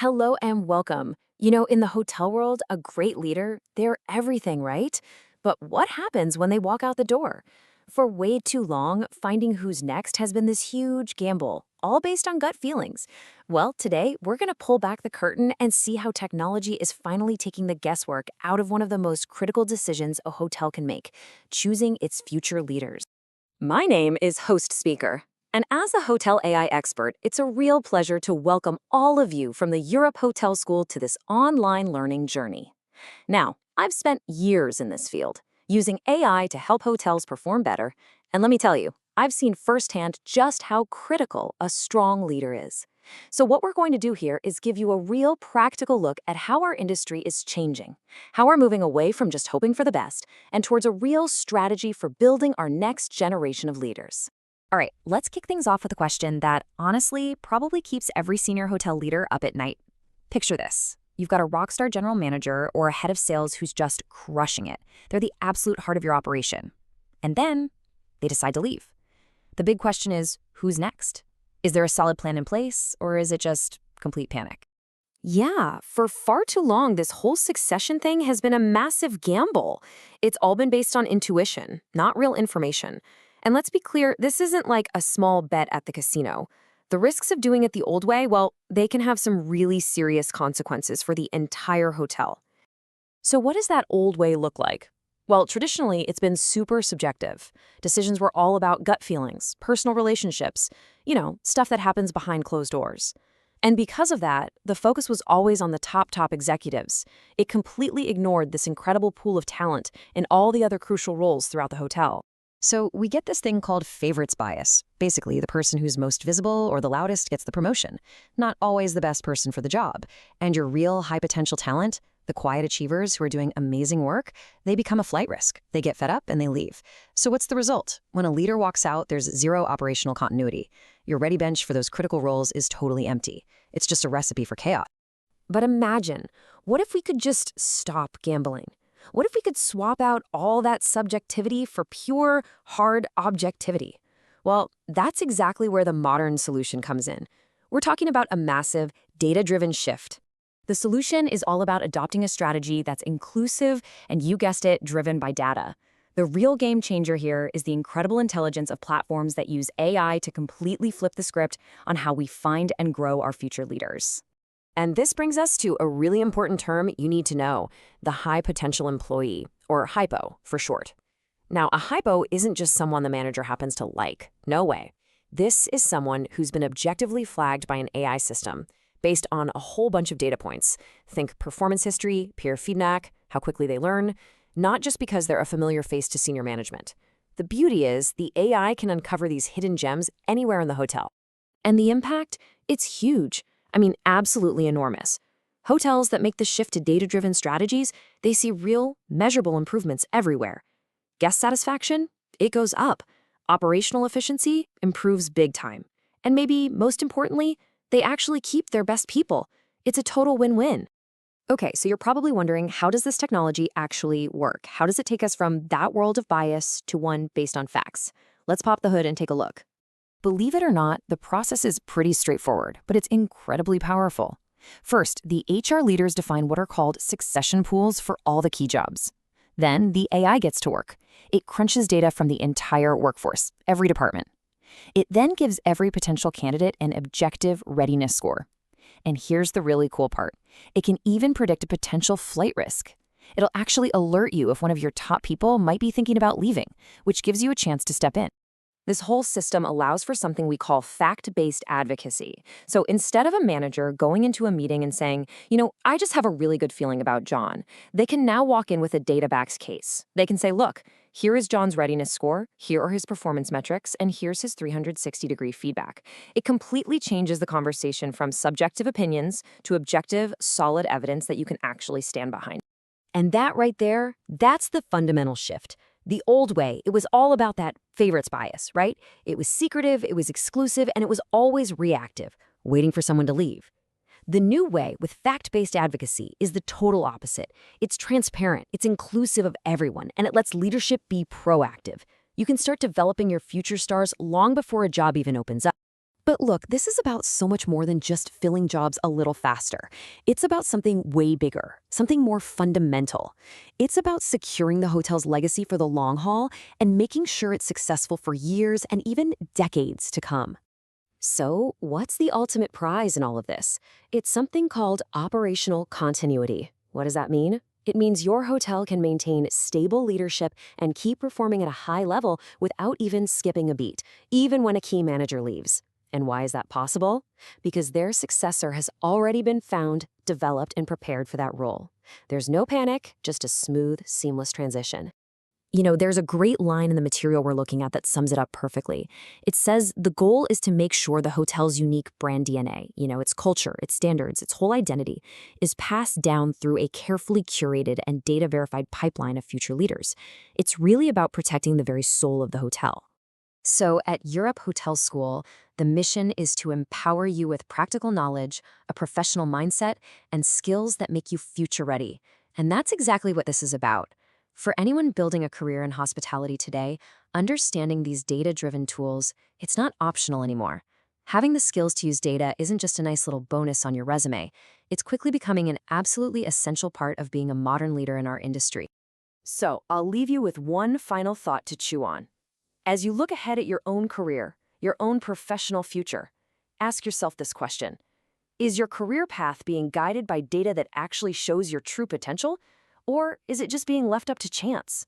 Hello and welcome. In the hotel world, a great leader, they're everything, right? But what happens when they walk out the door? For way too long, finding who's next has been this huge gamble, all based on gut feelings. Well, today, we're going to pull back the curtain and see how technology is finally taking the guesswork out of one of the most critical decisions a hotel can make, choosing its future leaders. My name is Host Speaker, and as a hotel AI expert, it's a real pleasure to welcome all of you from the Europe Hotel School to this online learning journey. Now, I've spent years in this field, using AI to help hotels perform better, and let me tell you, I've seen firsthand just how critical a strong leader is. So what we're going to do here is give you a real practical look at how our industry is changing, how we're moving away from just hoping for the best and towards a real strategy for building our next generation of leaders. All right, let's kick things off with a question that honestly probably keeps every senior hotel leader up at night. Picture this. You've got a rockstar general manager or a head of sales who's just crushing it. They're the absolute heart of your operation. And then they decide to leave. The big question is, who's next? Is there a solid plan in place, or is it just complete panic? Yeah, for far too long, this whole succession thing has been a massive gamble. It's all been based on intuition, not real information. And let's be clear, this isn't like a small bet at the casino. The risks of doing it the old way, well, they can have some really serious consequences for the entire hotel. So what does that old way look like? Well, traditionally, it's been super subjective. Decisions were all about gut feelings, personal relationships, stuff that happens behind closed doors. And because of that, the focus was always on the top executives. It completely ignored this incredible pool of talent in all the other crucial roles throughout the hotel. So we get this thing called favorites bias. Basically, the person who's most visible or the loudest gets the promotion. Not always the best person for the job. And your real high potential talent, the quiet achievers who are doing amazing work, they become a flight risk. They get fed up and they leave. So what's the result? When a leader walks out, there's zero operational continuity. Your ready bench for those critical roles is totally empty. It's just a recipe for chaos. But imagine, what if we could just stop gambling? What if we could swap out all that subjectivity for pure, hard objectivity? Well, that's exactly where the modern solution comes in. We're talking about a massive, data-driven shift. The solution is all about adopting a strategy that's inclusive and, you guessed it, driven by data. The real game changer here is the incredible intelligence of platforms that use AI to completely flip the script on how we find and grow our future leaders. And this brings us to a really important term you need to know, the high potential employee, or HIPO for short. Now, a HIPO isn't just someone the manager happens to like. No way. This is someone who's been objectively flagged by an AI system based on a whole bunch of data points. Think performance history, peer feedback, how quickly they learn, not just because they're a familiar face to senior management. The beauty is the AI can uncover these hidden gems anywhere in the hotel. And the impact? It's huge. I mean, absolutely enormous. Hotels that make the shift to data-driven strategies, they see real, measurable improvements everywhere. Guest satisfaction? It goes up. Operational efficiency improves big time. And maybe, most importantly, they actually keep their best people. It's a total win-win. Okay, so you're probably wondering, how does this technology actually work? How does it take us from that world of bias to one based on facts? Let's pop the hood and take a look. Believe it or not, the process is pretty straightforward, but it's incredibly powerful. First, the HR leaders define what are called succession pools for all the key jobs. Then the AI gets to work. It crunches data from the entire workforce, every department. It then gives every potential candidate an objective readiness score. And here's the really cool part. It can even predict a potential flight risk. It'll actually alert you if one of your top people might be thinking about leaving, which gives you a chance to step in. This whole system allows for something we call fact-based advocacy. So instead of a manager going into a meeting and saying, I just have a really good feeling about John, they can now walk in with a data-backed case. They can say, look, here is John's readiness score, here are his performance metrics, and here's his 360-degree feedback. It completely changes the conversation from subjective opinions to objective, solid evidence that you can actually stand behind. And that right there, that's the fundamental shift. The old way, it was all about that favorites bias, right? It was secretive, it was exclusive, and it was always reactive, waiting for someone to leave. The new way with fact-based advocacy is the total opposite. It's transparent, it's inclusive of everyone, and it lets leadership be proactive. You can start developing your future stars long before a job even opens up. But look, this is about so much more than just filling jobs a little faster. It's about something way bigger, something more fundamental. It's about securing the hotel's legacy for the long haul and making sure it's successful for years and even decades to come. So, what's the ultimate prize in all of this? It's something called operational continuity. What does that mean? It means your hotel can maintain stable leadership and keep performing at a high level without even skipping a beat, even when a key manager leaves. And why is that possible? Because their successor has already been found, developed, and prepared for that role. There's no panic, just a smooth, seamless transition. There's a great line in the material we're looking at that sums it up perfectly. It says the goal is to make sure the hotel's unique brand DNA, its culture, its standards, its whole identity, is passed down through a carefully curated and data-verified pipeline of future leaders. It's really about protecting the very soul of the hotel. So at Europe Hotel School, the mission is to empower you with practical knowledge, a professional mindset, and skills that make you future ready. And that's exactly what this is about. For anyone building a career in hospitality today, understanding these data-driven tools, it's not optional anymore. Having the skills to use data isn't just a nice little bonus on your resume. It's quickly becoming an absolutely essential part of being a modern leader in our industry. So, I'll leave you with one final thought to chew on. As you look ahead at your own career, your own professional future, ask yourself this question. Is your career path being guided by data that actually shows your true potential? Or is it just being left up to chance?